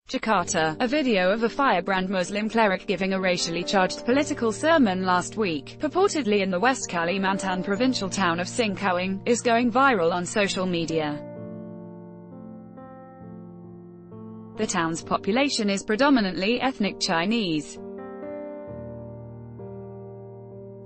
Jakarta, a video of a firebrand Muslim cleric giving a racially charged political sermon last week, purportedly in the West Kalimantan provincial town of Singkawang, is going viral on social media. The town's population is predominantly ethnic Chinese.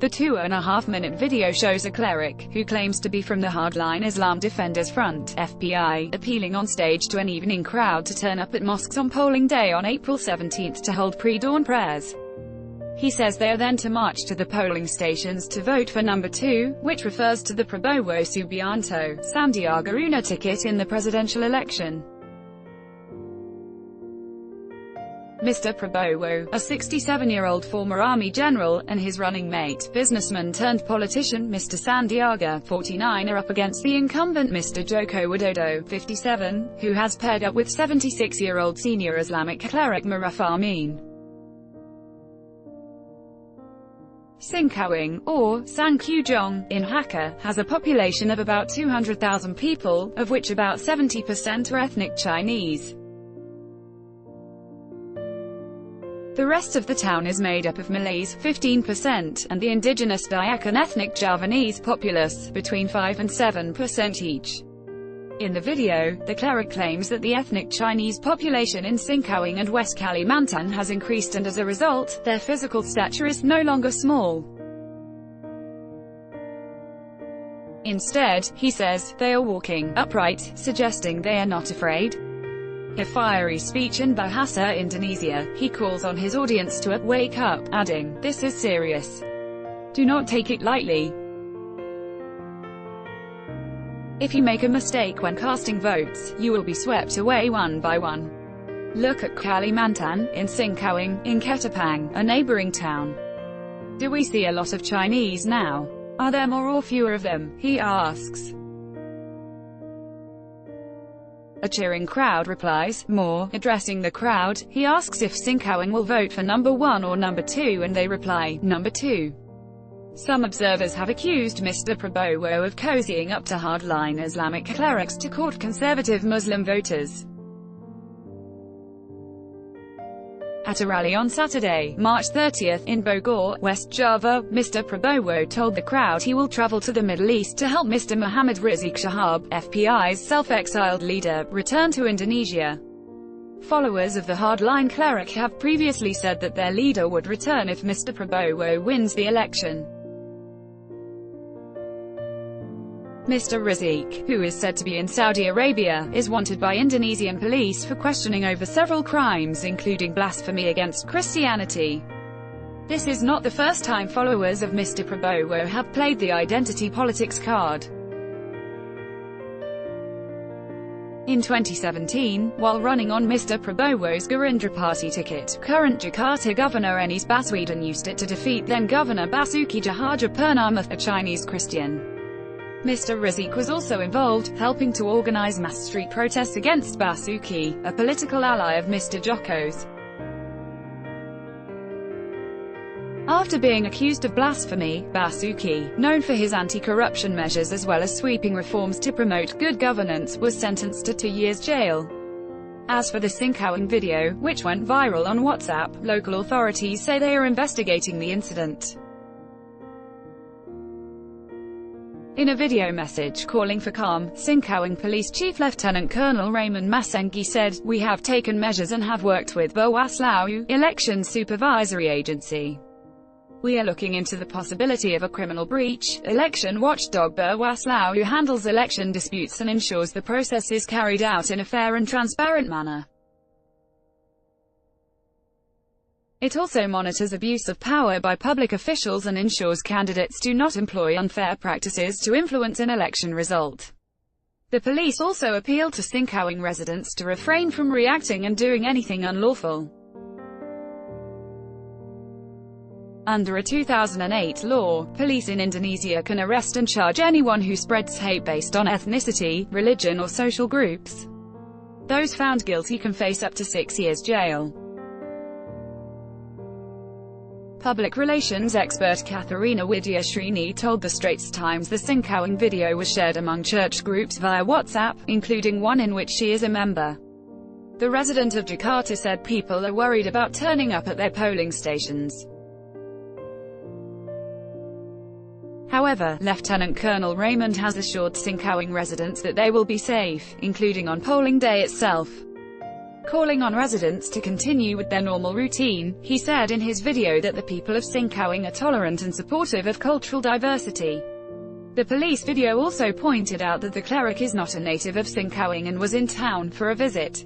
The 2.5-minute video shows a cleric, who claims to be from the Hardline Islam Defenders Front (FPI), appealing on stage to an evening crowd to turn up at mosques on polling day on April 17 to hold pre-dawn prayers. He says they are then to march to the polling stations to vote for number 2, which refers to the Prabowo Subianto Sandiaga Uno ticket in the presidential election. Mr. Prabowo, a 67-year-old former army general, and his running mate, businessman-turned-politician Mr. Sandiaga, 49, are up against the incumbent Mr. Joko Widodo, 57, who has paired up with 76-year-old senior Islamic cleric Maruf Amin. Singkawang, or Sangkujong, in Hakka, has a population of about 200,000 people, of which about 70% are ethnic Chinese. The rest of the town is made up of Malays, 15%, and the indigenous Dayak and ethnic Javanese populace, between 5 and 7% each. In the video, the cleric claims that the ethnic Chinese population in Singkawang and West Kalimantan has increased, and as a result, their physical stature is no longer small. Instead, he says, they are walking upright, suggesting they are not afraid. In a fiery speech in Bahasa Indonesia, he calls on his audience to wake up, adding, "This is serious. Do not take it lightly. If you make a mistake when casting votes, you will be swept away one by one. Look at Kalimantan, in Singkawang, in Ketapang, a neighboring town. Do we see a lot of Chinese now? Are there more or fewer of them?" he asks. A cheering crowd replies, "More." Addressing the crowd, he asks if Singkawang will vote for number 1 or number 2, and they reply, "Number 2." Some observers have accused Mr. Prabowo of cozying up to hardline Islamic clerics to court conservative Muslim voters. At a rally on Saturday, March 30, in Bogor, West Java, Mr. Prabowo told the crowd he will travel to the Middle East to help Mr. Muhammad Rizik Shihab, FPI's self-exiled leader, return to Indonesia. Followers of the hardline cleric have previously said that their leader would return if Mr. Prabowo wins the election. Mr. Rizik, who is said to be in Saudi Arabia, is wanted by Indonesian police for questioning over several crimes including blasphemy against Christianity. This is not the first time followers of Mr. Prabowo have played the identity politics card. In 2017, while running on Mr. Prabowo's Gerindra Party ticket, current Jakarta Governor Anies Baswedan used it to defeat then-Governor Basuki Cahayapurnama, a Chinese Christian. Mr. Rizik was also involved, helping to organize mass street protests against Basuki, a political ally of Mr. Joko's. After being accused of blasphemy, Basuki, known for his anti-corruption measures as well as sweeping reforms to promote good governance, was sentenced to 2 years jail. As for the Singkawang video, which went viral on WhatsApp, local authorities say they are investigating the incident. In a video message calling for calm, Singkawang Police Chief Lieutenant Colonel Raymond Masengi said, "We have taken measures and have worked with Bawaslu, Election Supervisory Agency. We are looking into the possibility of a criminal breach. Election watchdog Bawaslu handles election disputes and ensures the process is carried out in a fair and transparent manner. It also monitors abuse of power by public officials and ensures candidates do not employ unfair practices to influence an election result." The police also appealed to Singkawang residents to refrain from reacting and doing anything unlawful. Under a 2008 law, police in Indonesia can arrest and charge anyone who spreads hate based on ethnicity, religion or social groups. Those found guilty can face up to 6 years jail. Public relations expert Katharina Widyasrini told the Straits Times the Singkawang video was shared among church groups via WhatsApp, including one in which she is a member. The resident of Jakarta said people are worried about turning up at their polling stations. However, Lieutenant Colonel Raymond has assured Singkawang residents that they will be safe, including on polling day itself. Calling on residents to continue with their normal routine, he said in his video that the people of Singkawang are tolerant and supportive of cultural diversity. The police video also pointed out that the cleric is not a native of Singkawang and was in town for a visit.